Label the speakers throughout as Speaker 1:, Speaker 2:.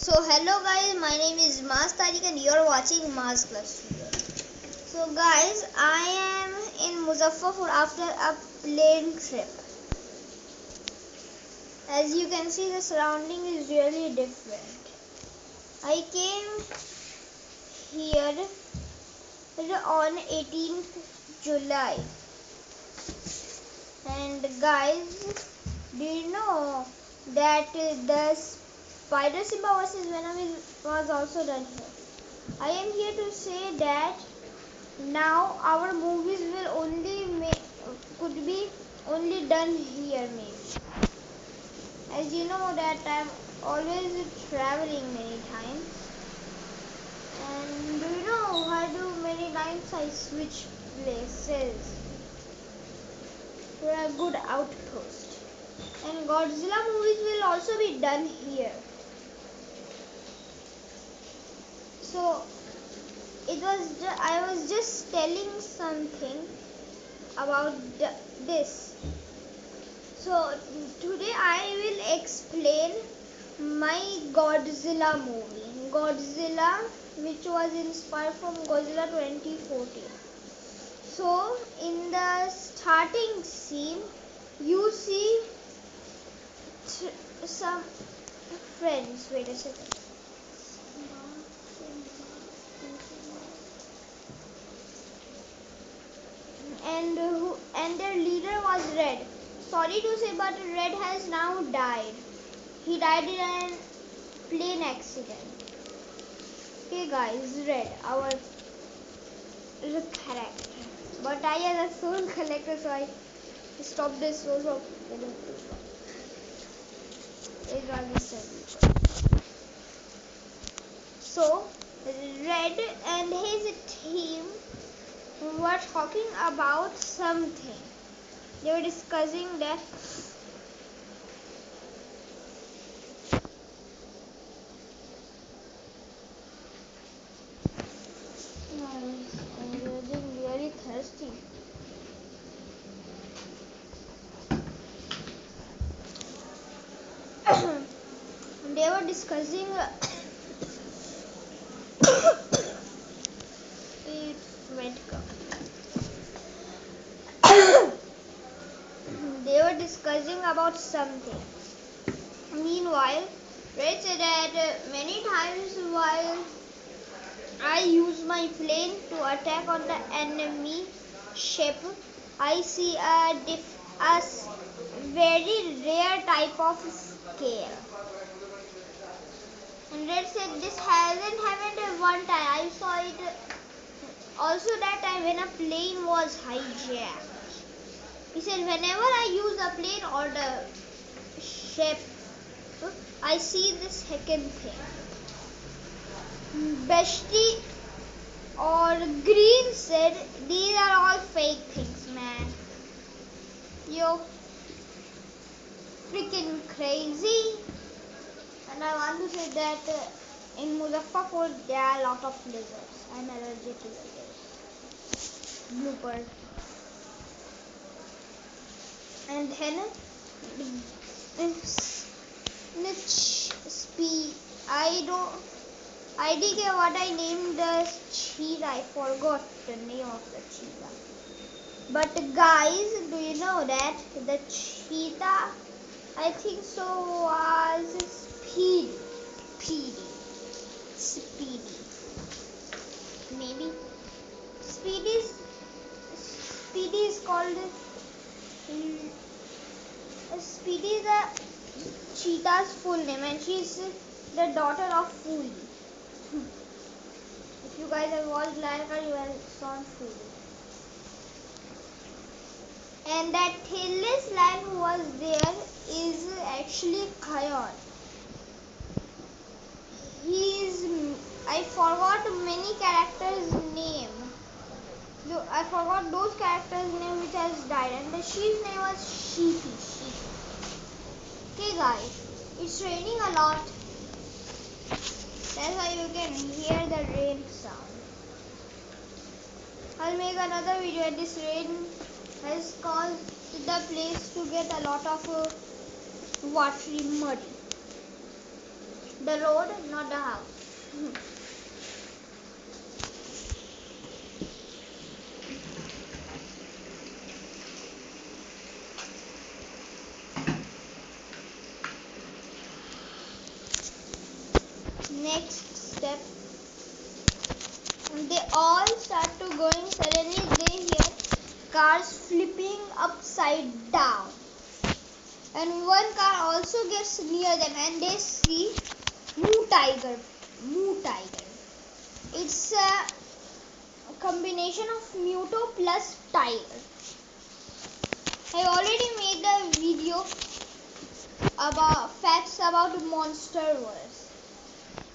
Speaker 1: So hello guys, my name is Maz Tariq and you are watching Maz Club Studio. So guys, I am in Muzaffarpur after a plane trip. As you can see, the surrounding is really different. I came here on 18th July. And guys, do you know that the Spider Simba vs Venom was also done here? I am here to say that now our movies will could be only done here maybe. As you know that I'm always traveling many times. And do you know why do many times I switch places for a good outpost? And Godzilla movies will also be done here. So I was just telling something about this. So today I will explain my Godzilla movie. Godzilla, which was inspired from Godzilla 2014. So in the starting scene, you see some friends. Wait a second. And their leader was Red. Sorry to say, but Red has now died. He died in a plane accident. Okay guys, Red, our character. But I am a soul collector, so I stopped this soul from getting too far. So Red and his team were talking about something. They were discussing that I'm getting really thirsty. They were discussing it went they were discussing about something. Meanwhile, Red said that many times while I use my plane to attack on the enemy ship, I see a very rare type of scare. And Red said this hasn't happened one time. I saw it also that time when a plane was hijacked. He said whenever I use a plane or the ship, I see this second thing. Beshti or Green said these are all fake things, man. You're freaking crazy. And I want to say that in Muzaffarpur there are a lot of lizards. I'm allergic to lizards. Blooper. And then IDK what I named the cheetah. I forgot the name of the cheetah. But guys, do you know that the cheetah, I think so, was Speedy. Maybe. Speedy is called Speedy is the cheetah's full name and she is the daughter of Fuli. If you guys have watched Lion King, you have seen Fuli. And that tailless lion who was there is actually Kion. I forgot many characters' name. I forgot those characters' name which has died, and the sheep's name was Sheepy. Okay guys, it's raining a lot. That's why you can hear the rain sound. I'll make another video. This rain has caused the place to get a lot of watery mud. The road, not the house. Next step, they all start to going. Suddenly they hear cars flipping upside down, and one car also gets near them, and they see Moo Tiger. It's a combination of Muto plus Tiger. I already made a video about facts about Monsterverse.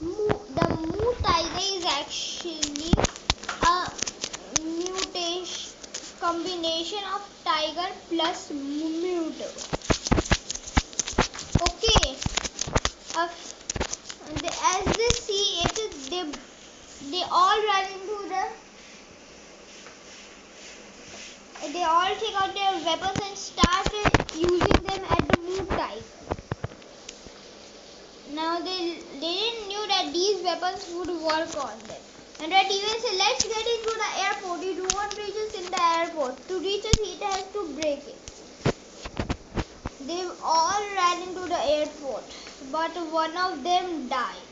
Speaker 1: The Moo Tiger is actually a mutation combination of tiger plus Muto. Okay, as they see it, they all run into they all take out their weapons and start using them at the Moo Tiger. Now they didn't knew that these weapons would work on them. And Red even said, let's get into the airport. It won't reach us in the airport. To reach us, it has to break it. They all ran into the airport, but one of them died.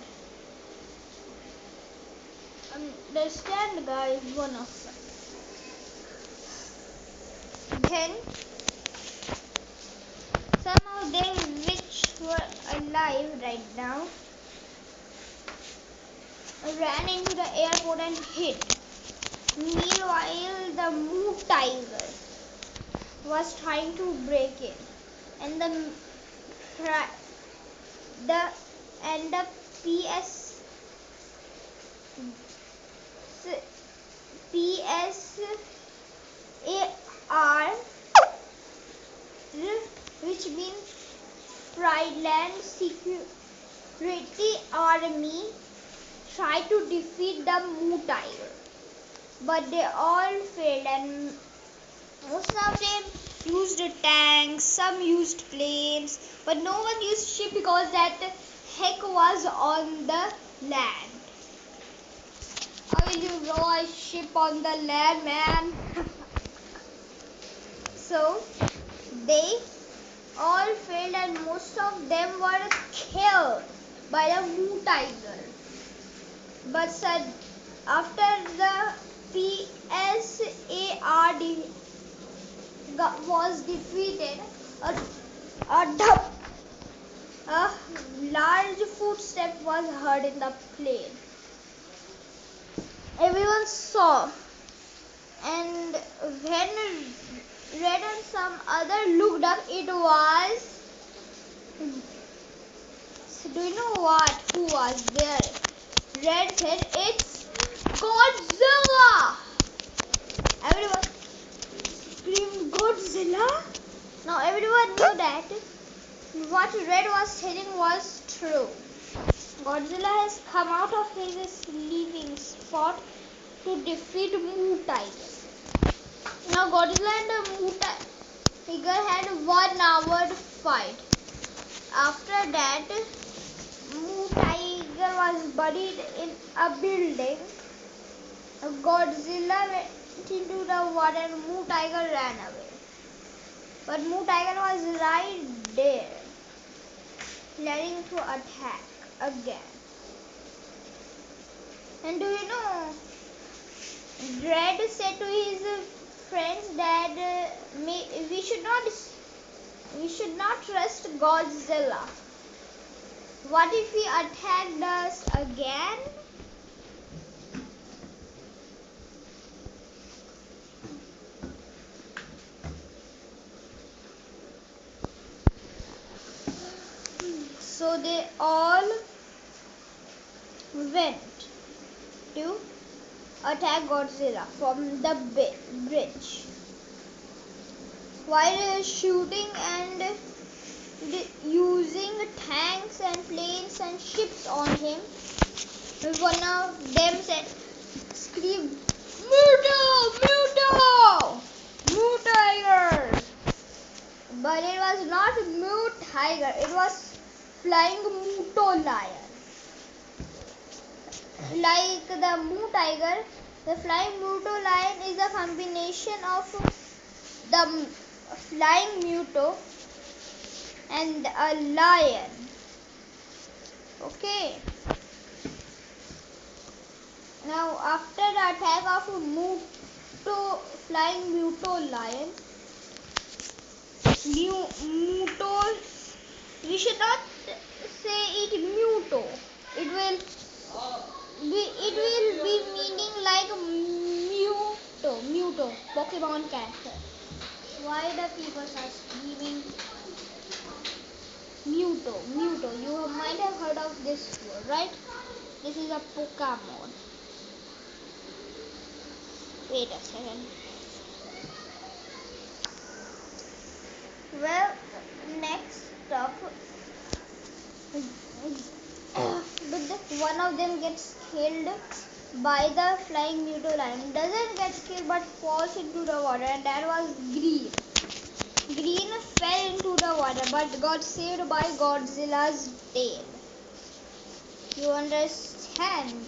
Speaker 1: Understand, guys, one of them. Then some of them which were alive right now ran into the airport and hid. Meanwhile, the Moo Tiger was trying to break in, and the PSAR, which means Friedland Security Army, tried to defeat the Moo Tiger, but they all failed, and most of them used tanks, some used planes, but no one used ship because that heck was on the land. How will you row a ship on the land, man? So they all failed, and most of them were killed by the Moo Tiger. But after the PSAR was defeated, a large footstep was heard in the plane. Everyone saw, and when Red and some other looked up, it was... Do you know who was there? Red said, it's Godzilla! Everyone screamed, Godzilla? Now everyone knew that what Red was telling was true. Godzilla has come out of his sleeping spot to defeat Moo Tiger. Now Godzilla and the Moo Tiger had 1 hour fight. After that, Moo Tiger was buried in a building. Godzilla went into the water and Moo Tiger ran away. But Moo Tiger was right there, planning to attack again. And do you know, Dredd said to his friends that we should not trust Godzilla. What if he attacked us again? So they all went to attack Godzilla from the bridge. While shooting and using tanks and planes and ships on him, one of them screamed, Muto! Moo Tiger! But it was not Moo Tiger, it was flying Muto lion. like the Mu tiger, the flying Muto lion is a combination of the flying Muto and a lion. Okay. Now after the attack of flying Muto lion, Muto, we should not say it Muto. It will be meaning like Muto, Pokemon character. Why the people are screaming Muto? You might have heard of this word, right? This is a Pokemon. Wait a second. Well, next up, but one of them gets killed by the flying Muto lion. Doesn't get killed but falls into the water, and that was Green. Green fell into the water but got saved by Godzilla's tail. You understand?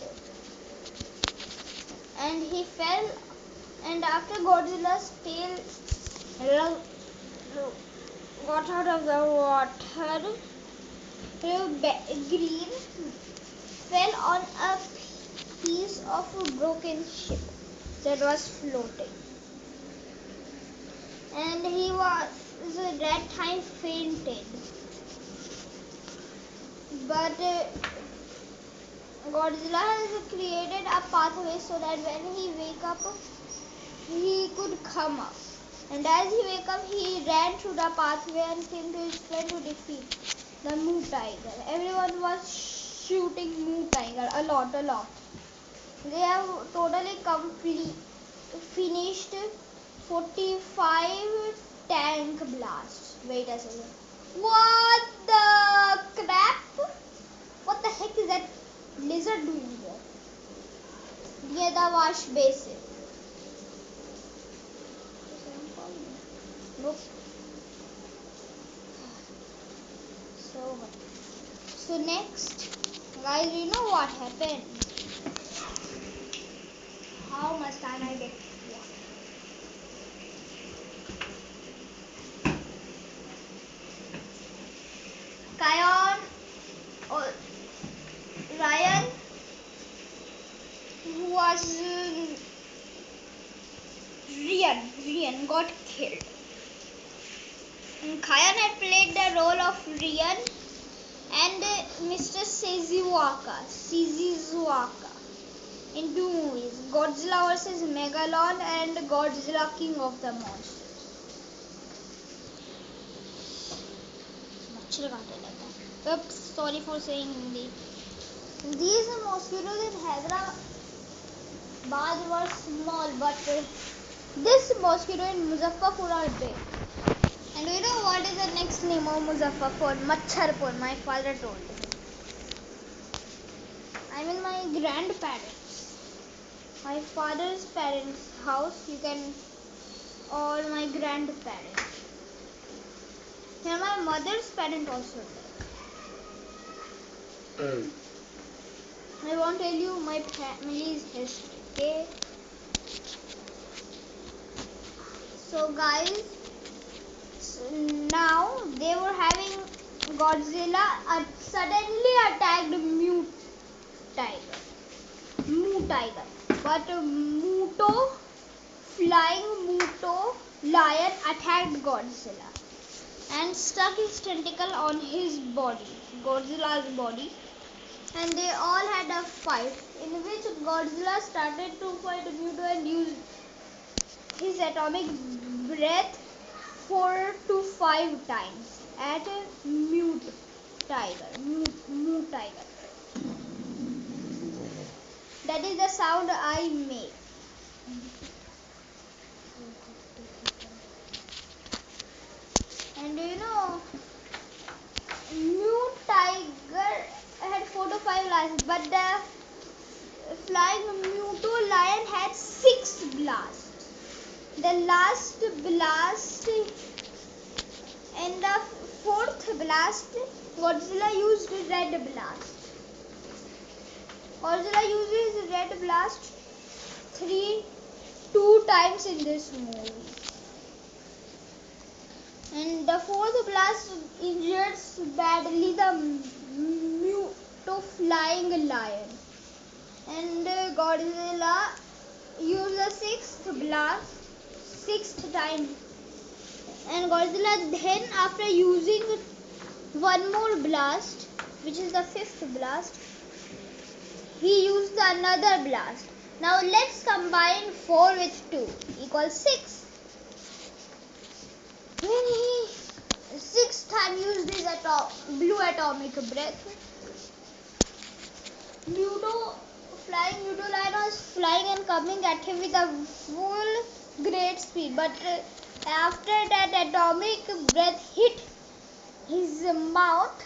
Speaker 1: And he fell, and after Godzilla's tail got out of the water, Green fell on a piece of a broken ship that was floating. And he was at that time fainted. But Godzilla has created a pathway so that when he wake up, he could come up. And as he wake up, he ran through the pathway and came to his friend to defeat the Mu Tiger. Everyone was shooting Mu Tiger a lot. They have totally finished 45 tank blasts. Wait a second. What the crap? What the heck is that lizard doing here? Near the wash basin. Nope. So next, guys, you know what happened? How much time I get? Ryan, who was Rian got killed. And Kyan had played the role of Rian and Mr. Shizuoka in two movies, Godzilla vs. Megalon and Godzilla King of the Monsters. Oops, sorry for saying Hindi. These mosquitoes in Hyderabad were small, but this mosquito in Muzaffarpur are big. And you know what is the next name of Muzaffarpur? Macharpur, my father told me. I'm in my grandparents. My father's parents' house, you can, or my grandparents. Here my mother's parents also live. I won't tell you my family's history, okay? So guys, now they were having Godzilla suddenly attacked Mu Tiger. But flying Muto lion attacked Godzilla and stuck his tentacle on his body, Godzilla's body. And they all had a fight in which Godzilla started to fight Muto and used his atomic breath 4 to 5 times at Mu Tiger. That is the sound I make. And you know, Mu Tiger had 4 to 5 blasts, but the flying Muto lion had 6 blasts. The last blast and the 4th blast, Godzilla used red blast. Godzilla uses Red Blast two times in this movie. And the fourth blast injures badly the Muto-flying lion. And Godzilla used the sixth time. And Godzilla then, after using one more blast, which is the fifth blast, he used another blast. Now let's combine 4 with 2 equals 6. When he sixth time used his blue atomic breath, flying Muto lion was flying and coming at him with a full great speed. But after that atomic breath hit his mouth,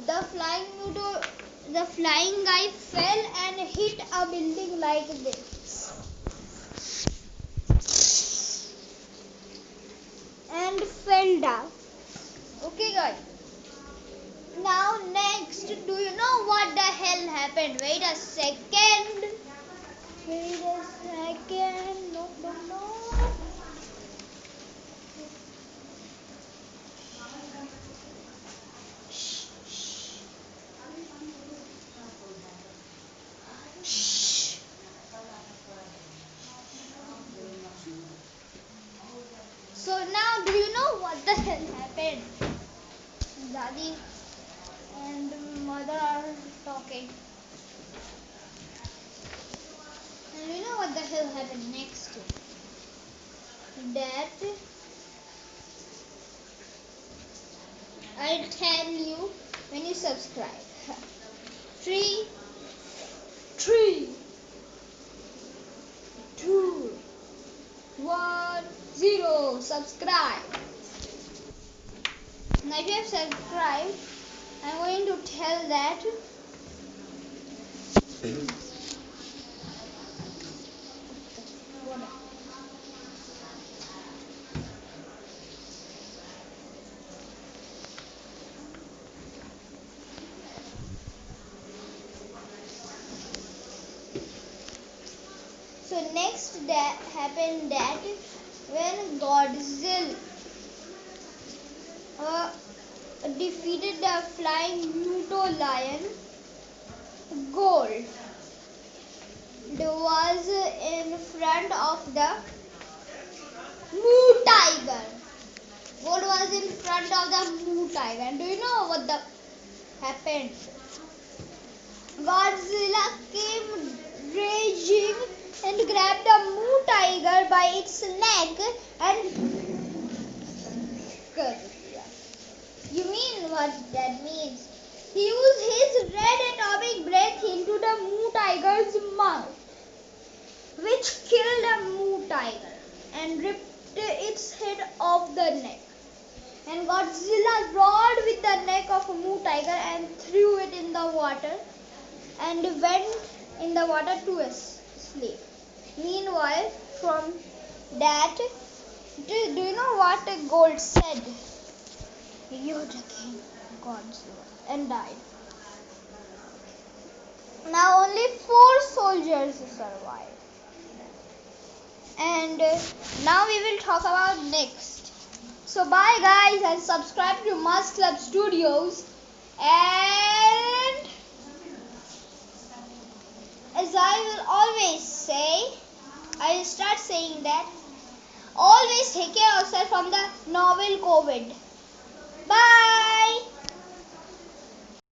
Speaker 1: the flying guy fell and hit a building like this and fell down. Okay guys. Now next, do you know what the hell happened? Wait a second. No. Shh. So now, do you know what the hell happened? Daddy and mother are talking. And you know what the hell happened next? That I'll tell you when you subscribe. 3, 2, 1, 0. Subscribe. Now if you have subscribed, I'm going to tell that so next that happened that when Godzilla defeated the flying Muto lion, Gold was in front of the Mu Tiger. Gold was in front of the Mu Tiger. And do you know what happened? Godzilla came raging and grabbed the Mu Tiger by its neck and... You mean what that means? He used his red atomic breath into the Mu Tiger's mouth, which killed the Mu Tiger and ripped its head off the neck. And Godzilla roared with the neck of a Mu Tiger and threw it in the water and went in the water to sleep. Meanwhile, from that, do you know what Gold said? You're the king, Godzilla, and died. Now only 4 soldiers survived. And now we will talk about next. So bye guys, and subscribe to Mars Club Studios. And as I will always say, I will start saying that always take care of yourself from the novel COVID. Bye.